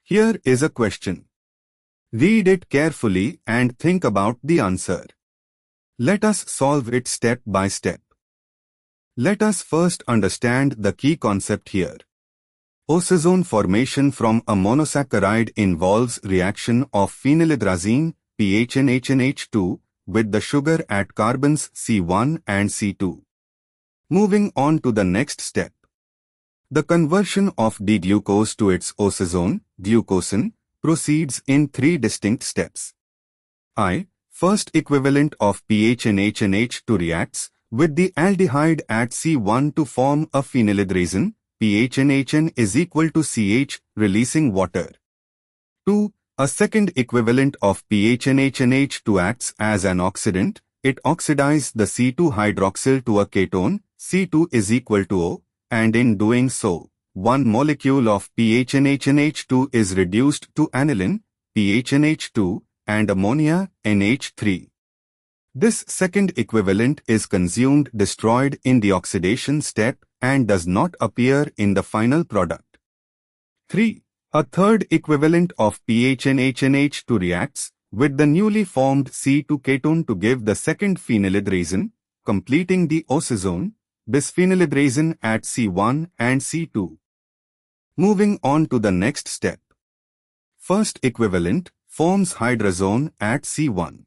Here is a question. Read it carefully and think about the answer. Let us solve it step by step. Let us first understand the key concept here. Osazone formation from a monosaccharide involves reaction of phenylhydrazine, PHNHNH2, with the sugar at carbons C1 and C2. Moving on to the next step. The conversion of D-glucose to its osazone, glucosan, proceeds in three distinct steps. First equivalent of PHNHNH2 reacts with the aldehyde at C1 to form a phenylhydrazine, PHNHN is equal to CH, releasing water. 2. A second equivalent of PHNHNH2 acts as an oxidant. It oxidizes the C2 hydroxyl to a ketone, C2 is equal to O, and in doing so, one molecule of PHNHNH2 is reduced to aniline, PHNH2, and ammonia, NH3. This second equivalent is consumed, destroyed in the oxidation step, and does not appear in the final product. 3. A third equivalent of PHNHNH2 reacts with the newly formed C2 ketone to give the second phenylhydrazine, completing the osazone, bisphenylhydrazine at C1 and C2. Moving on to the next step. First equivalent forms hydrazone at C1.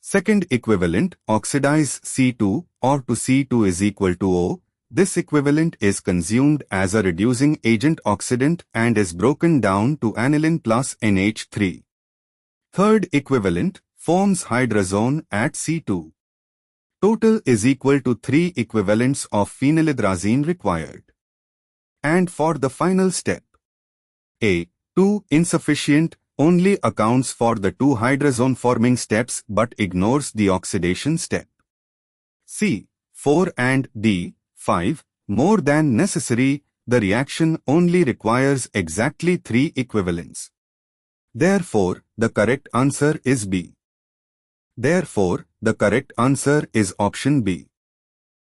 Second equivalent oxidize C2 or to C2 is equal to O. This equivalent is consumed as a reducing agent oxidant and is broken down to aniline plus NH3. Third equivalent forms hydrazone at C2. Total is equal to 3 equivalents of phenylhydrazine required. And for the final step, A. 2 insufficient only accounts for the 2 hydrazone forming steps but ignores the oxidation step. C. 4 and D. 5, more than necessary, the reaction only requires exactly 3 equivalents. Therefore, the correct answer is B. Therefore, the correct answer is option B.